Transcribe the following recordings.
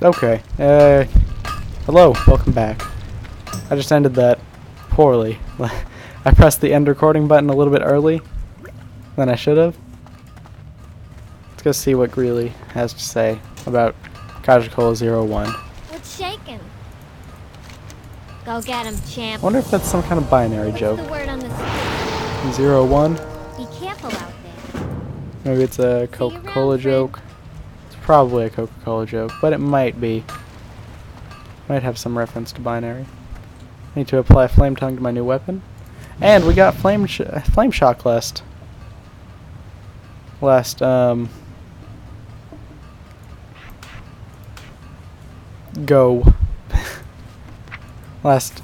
Okay. Hello. Welcome back. I just ended that poorly. I pressed the end recording button a little bit early than I should have. Let's go see what Greeley has to say about Kajakola 01. What's shaking? Go get him, champ. I wonder if that's some kind of binary joke. What's the word on the street? 01? Be careful out there. Maybe it's a Coca-Cola joke. It's probably a Coca-Cola joke, but it might be. Might have some reference to binary. I need to apply Flame Tongue to my new weapon. And we got Flame Shock last go. Last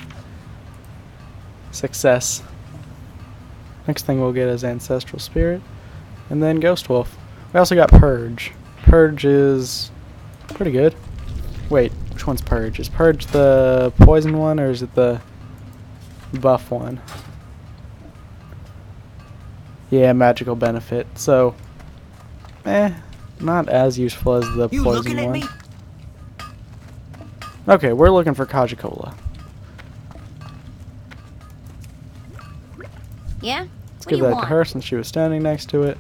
success. Next thing we'll get is Ancestral Spirit, and then Ghost Wolf. We also got Purge. Purge is pretty good. Wait, which one's Purge? Is Purge the poison one, or is it the buff one? Yeah, magical benefit. So, not as useful as the poison one. Okay, we're looking for Kajakola. Yeah? Let's give that to her since she was standing next to it.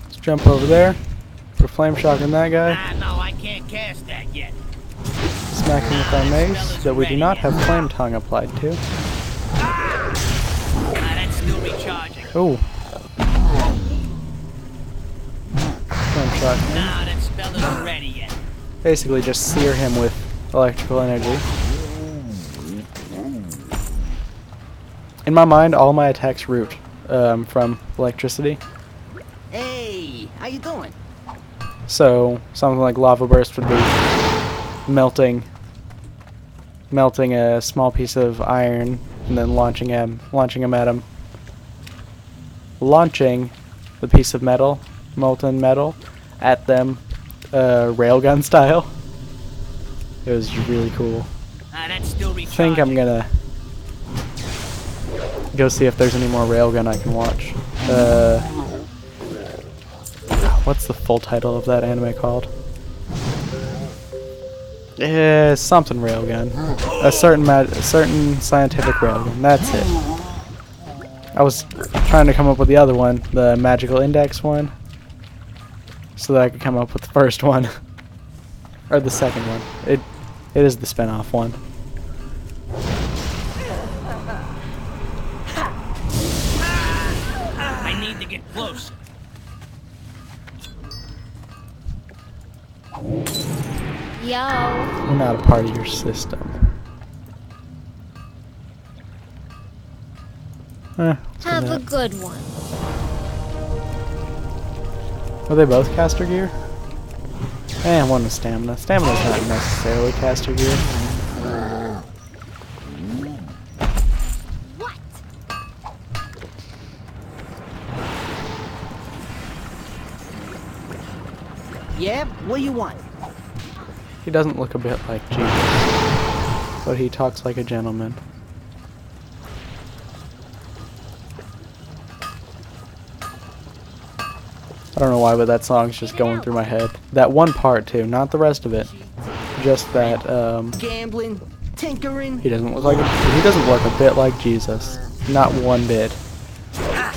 Let's jump over there. Put Flame Shock in that guy. No, I can't cast that yet. Smack him with our mace that we do not have Flame Tongue applied to. That's still recharging. Oh. Flame Shock him. No, that spell isn't ready yet. Basically just sear him with electrical energy. In my mind, all my attacks root from electricity. Hey, how you doing? So something like Lava Burst would be melting a small piece of iron and then launching him at him. Launching the piece of metal, molten metal, at them, railgun style. It was really cool. That's still recharging. I think I'm gonna go see if there's any more railgun I can watch. What's the full title of that anime called? Something railgun. A certain scientific railgun. That's it. I was trying to come up with the other one, the magical index one, so that I could come up with the first one. Or the second one. It is the spin-off one. I need to get close. Yo. We're not a part of your system. Have a good one. Are they both caster gear? And one is stamina. Stamina's not necessarily caster gear. What? Yeah, what do you want? He doesn't look a bit like Jesus, but he talks like a gentleman. I don't know why, but that song's just going through my head. That one part too, not the rest of it. Just that Gambling, tinkering. he doesn't look a bit like Jesus. Not one bit. I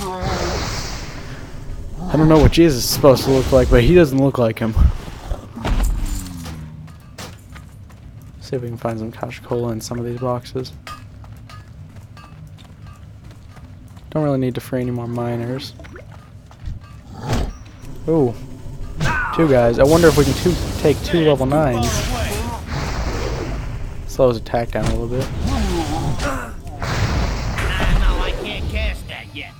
don't know what Jesus is supposed to look like, but he doesn't look like him. See if we can find some Kajakola in some of these boxes. Don't really need to free any more miners. Ooh. 2 guys. I wonder if we can take 2 level 9s. Slows attack down a little bit. No, I can't cast that yet.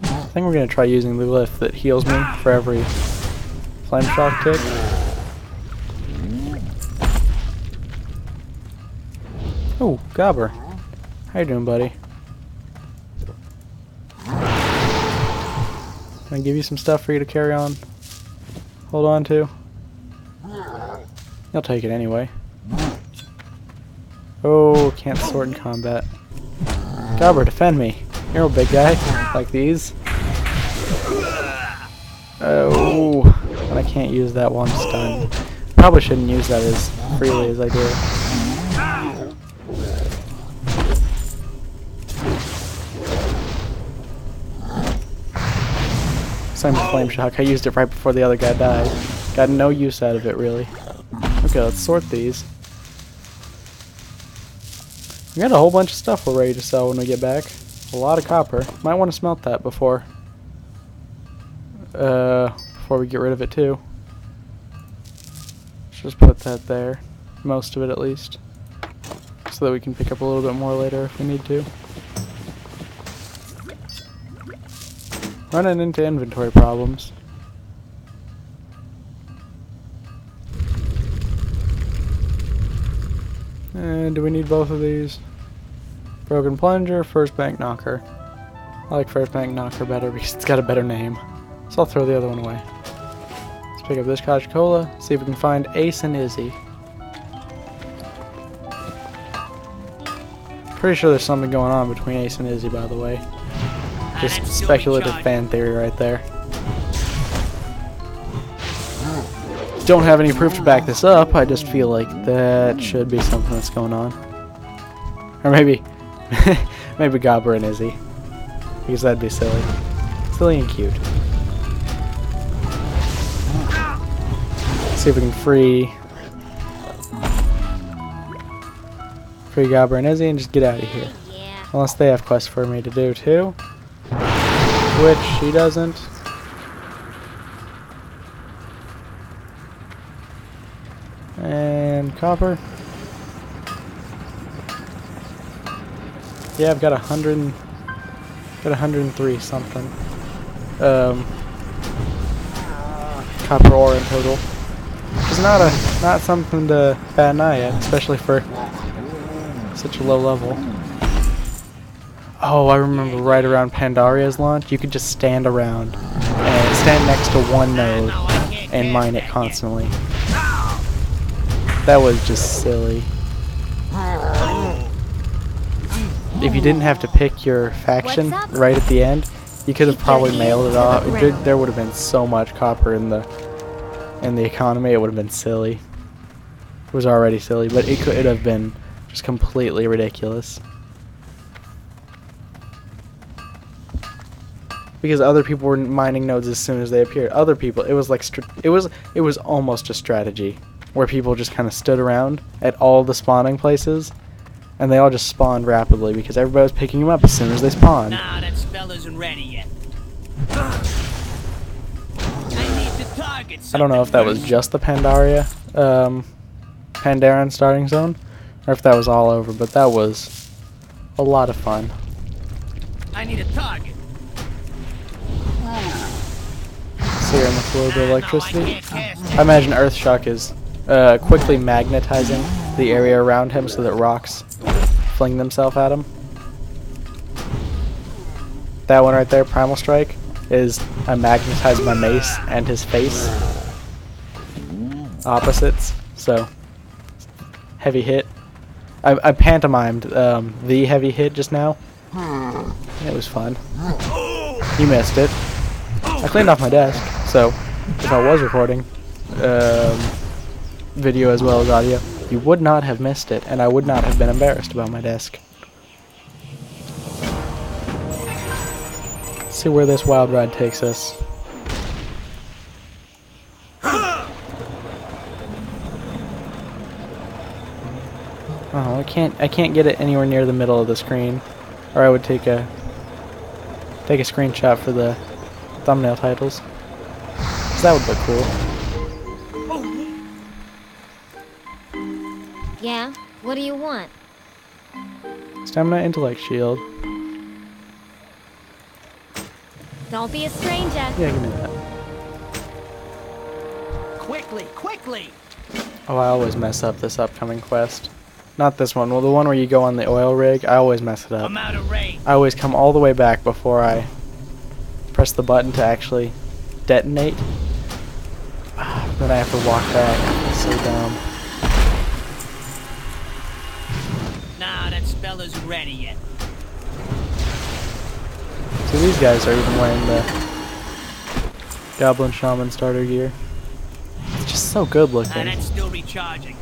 I think we're going to try using the lift that heals me for every Flame Shock tick. Oh, Gobber. How you doing, buddy? Can I give you some stuff for you to carry on? Hold on to? You'll take it anyway. Oh, can't sort in combat. Gobber, defend me. You're a big guy. Like these. Oh. can't use that one stun. Probably shouldn't use that as freely as I do. Same with Flame Shock. I used it right before the other guy died. Got no use out of it, really. Okay, let's sort these. We got a whole bunch of stuff we're ready to sell when we get back. A lot of copper. Might want to smelt that before we get rid of it too. Let's just put that there. Most of it at least. So that we can pick up a little bit more later if we need to. Running into inventory problems. And do we need both of these? Broken Plunger, First Bank Knocker. I like First Bank Knocker better because it's got a better name. So I'll throw the other one away. Let's pick up this Coca-Cola, see if we can find Ace and Izzy. Pretty sure there's something going on between Ace and Izzy, by the way. Just speculative fan theory right there. Don't have any proof to back this up, I just feel like that should be something that's going on. Or maybe, maybe Gobbler and Izzy. Because that'd be silly. Silly and cute. See if we can free Gobbler and Izzy and just get out of here. Yeah. Unless they have quests for me to do too. Which she doesn't. And copper. Yeah, I've got 103 something. Copper ore in total. Which is not something to bat an eye at, especially for such a low level. Oh, I remember right around Pandaria's launch, you could just stand around and stand next to one node and mine it constantly. That was just silly. If you didn't have to pick your faction right at the end, you could have probably mailed it off. There would have been so much copper in the economy, it would have been silly. It was already silly, but it could have been just completely ridiculous. Because other people were mining nodes as soon as they appeared. Other people, it was like it was almost a strategy where people just kind of stood around at all the spawning places, and they all just spawned rapidly because everybody was picking them up as soon as they spawned. Nah, that spell isn't ready yet. I need to target something. I don't know if that was just the Pandaren starting zone, or if that was all over, but that was a lot of fun. I need a target. Serum with a little bit of electricity. I imagine Earthshock is quickly magnetizing the area around him so that rocks fling themselves at him. That one right there, Primal Strike, is I magnetize my mace and his face. Opposites, so heavy hit. I pantomimed the heavy hit just now. It was fun. You missed it. I cleaned off my desk, so if I was recording video as well as audio, you would not have missed it, and I would not have been embarrassed about my desk. Let's see where this wild ride takes us. Oh, I can't get it anywhere near the middle of the screen, or I would take a screenshot for the thumbnail titles. 'Cause that would look cool. Yeah? What do you want? Stamina Intellect Shield. Don't be a stranger. Yeah, give me that. Quickly, quickly! Oh, I always mess up this upcoming quest. Not this one. Well, the one where you go on the oil rig, I always mess it up. I'm out of range. I always come all the way back before I press the button to actually detonate. Then I have to walk back. It's so dumb. Nah, that spell isn't ready yet. So these guys are even wearing the Goblin Shaman starter gear. just so good looking. That's still recharging.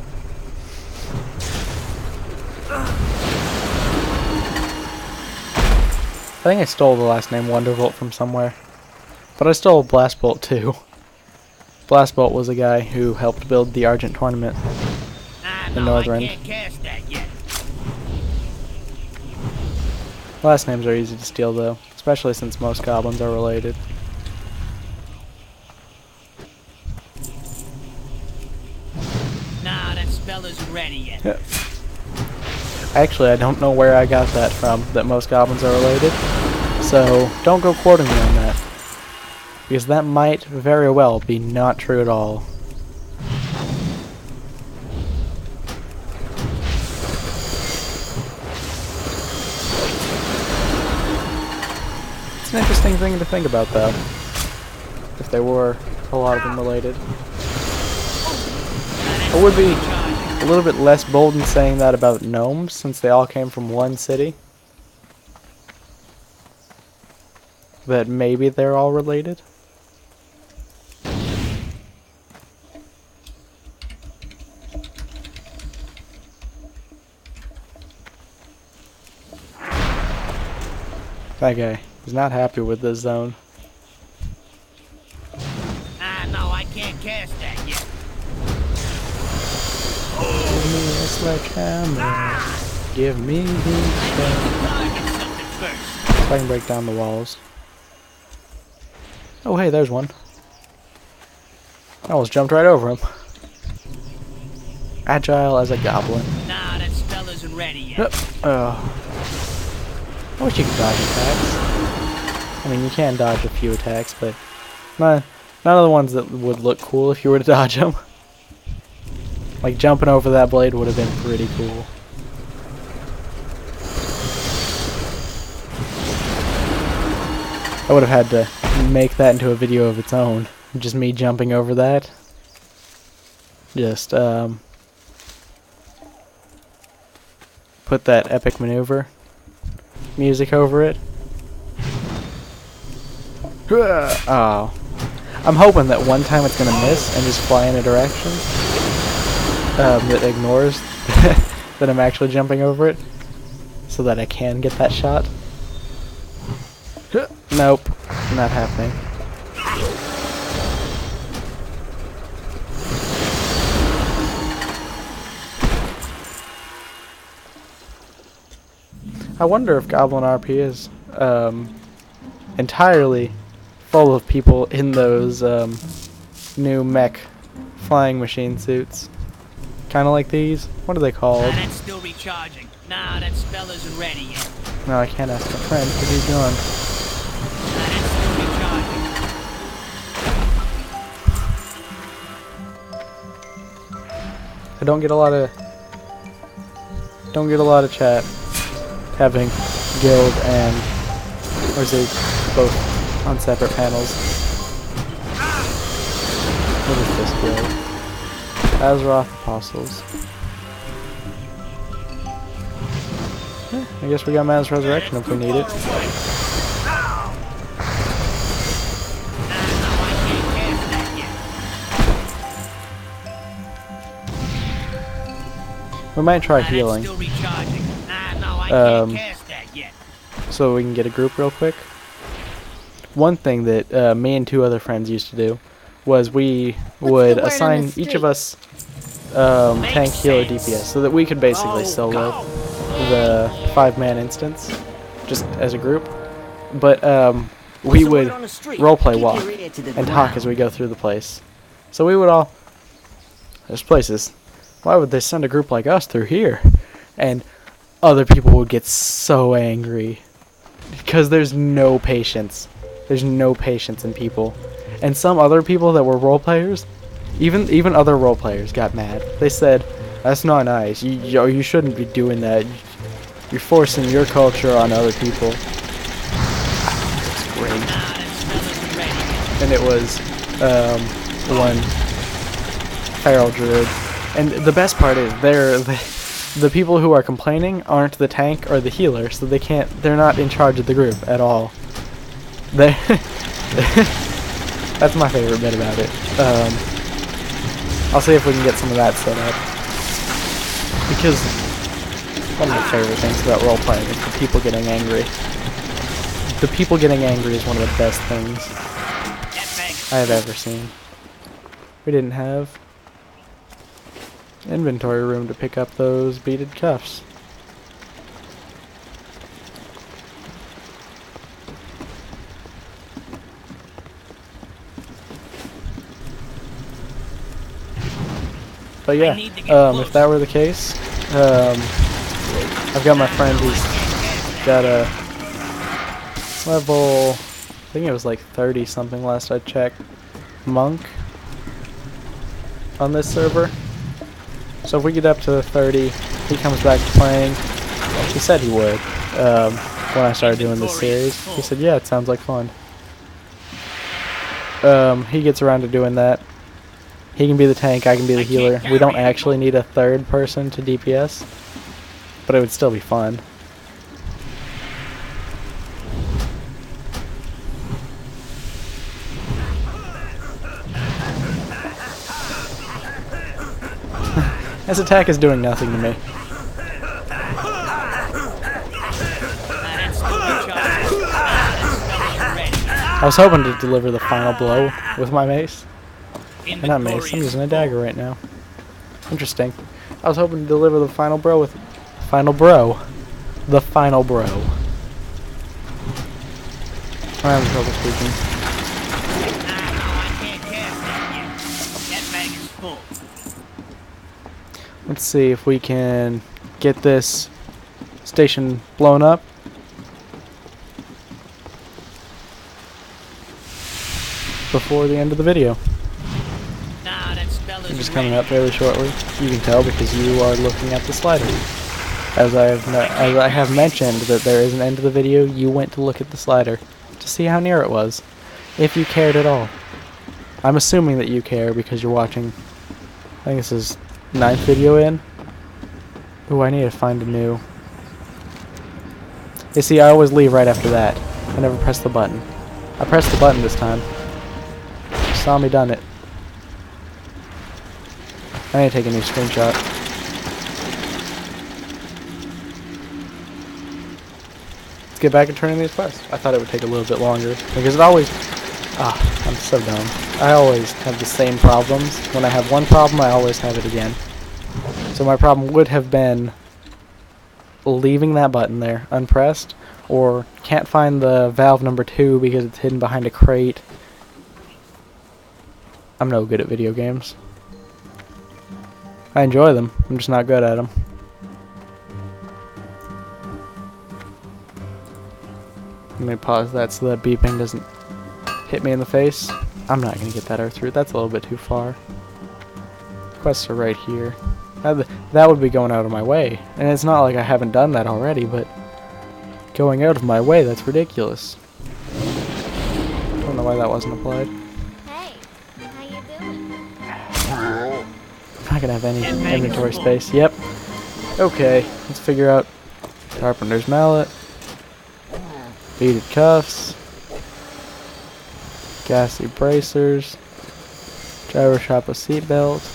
I think I stole the last name Wonderbolt from somewhere. But I stole Blastbolt too. Blastbolt was a guy who helped build the Argent tournament in Northrend. I can't cast that yet. Last names are easy to steal though, especially since most goblins are related. Nah, that spell isn't ready yet. Actually, I don't know where I got that from, that most goblins are related. So, don't go quoting me on that. Because that might very well be not true at all. It's an interesting thing to think about, though. If there were a lot of them related. I would be a little bit less bold in saying that about gnomes, since they all came from one city. That maybe they're all related. That guy is not happy with this zone. No, I can't cast that yet. Give me a sledgehammer. Give me the Target something first. If I can break down the walls. Oh hey, there's one. I almost jumped right over him. Agile as a goblin. Nah, that spell isn't ready yet. Yep. I wish you could dodge attacks. I mean, you can dodge a few attacks, but none of the ones that would look cool if you were to dodge them. Like jumping over that blade would have been pretty cool. I would have had to make that into a video of its own. Just me jumping over that. Just put that epic maneuver music over it. Oh. I'm hoping that one time it's gonna miss and just fly in a direction that ignores that I'm actually jumping over it, so that I can get that shot. Nope, not happening. I wonder if Goblin RP is entirely full of people in those new mech flying machine suits. Kind of like these. What are they called? That's still recharging. Nah, that spell isn't ready yet. No, I can't ask my friend because he's gone. That's still recharging. I don't get a lot of chat having guild and or is it both on separate panels. What is this guild? Azeroth Apostles. I guess we got Maz's Resurrection if we need it. We might try healing. So we can get a group real quick. One thing that me and two other friends used to do was we would assign each of us tank, healer, DPS, so that we could basically solo the 5-man instance, just as a group. But we would roleplay walk and talk as we go through the place. So we would all... There's places. Why would they send a group like us through here? And other people would get so angry. Because there's no patience. There's no patience in people. And some other people that were role players, even other role players got mad. They said, "That's not nice. You shouldn't be doing that. You're forcing your culture on other people." It's great. And it was one feral druid. And the best part is the people who are complaining aren't the tank or the healer, so they're not in charge of the group at all. That's my favorite bit about it. I'll see if we can get some of that set up. Because one of my favorite things about role-playing is the people getting angry. The people getting angry is one of the best things I have ever seen. We didn't have inventory room to pick up those beaded cuffs. But yeah, if that were the case, I've got my friend who's got a level, I think it was like 30 something last I checked, monk on this server. So if we get up to 30, he comes back to playing. He said he would when I started doing this series. He said, yeah, it sounds like fun. He gets around to doing that. He can be the tank, I can be the healer. We don't actually need a third person to DPS, but it would still be fun. This attack is doing nothing to me. I was hoping to deliver the final blow with my mace. Not mace, I'm using a dagger right now. Interesting. I was hoping to deliver the final bro with... Final bro. The final bro. I'm having trouble speaking. Let's see if we can get this station blown up. Before the end of the video. Which is coming up fairly shortly. You can tell because you are looking at the slider. As I have mentioned that there is an end to the video, you went to look at the slider to see how near it was, if you cared at all. I'm assuming that you care because you're watching. I think this is 9th video in. Ooh, I need to find a new. You see, I always leave right after that. I never press the button. I pressed the button this time. You saw me done it. I need to take a new screenshot. Let's get back and turn in these quests. I thought it would take a little bit longer because it always... I'm so dumb. I always have the same problems. When I have one problem, I always have it again. So my problem would have been leaving that button there unpressed, or can't find the valve number 2 because it's hidden behind a crate. I'm no good at video games. I enjoy them, I'm just not good at them. Let me pause that so that beeping doesn't hit me in the face. I'm not going to get that earth root, that's a little bit too far. Quests are right here. That would be going out of my way. And it's not like I haven't done that already, but going out of my way, that's ridiculous. I don't know why that wasn't applied. Hey, how you doing? I'm not going to have any inventory space. Yep. Okay, let's figure out Carpenter's mallet. Beaded cuffs. Gassy bracers. Gyro shop a seatbelt.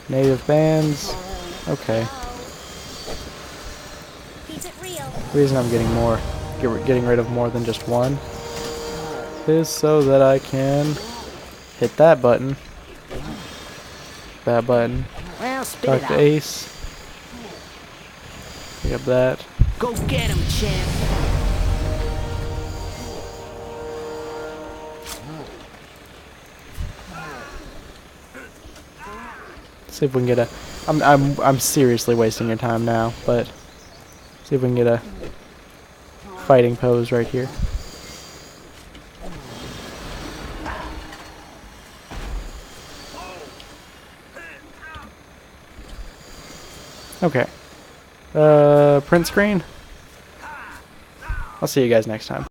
Native bands. Okay. Keep it real. The reason I'm getting rid of more than just one is so that I can hit that button. That button. Well, spit Talk it to out. Ace. Pick up that. Go get him, champ. See if we can get a. I'm seriously wasting your time now, but see if we can get a fighting pose right here. Okay. Print screen. I'll see you guys next time.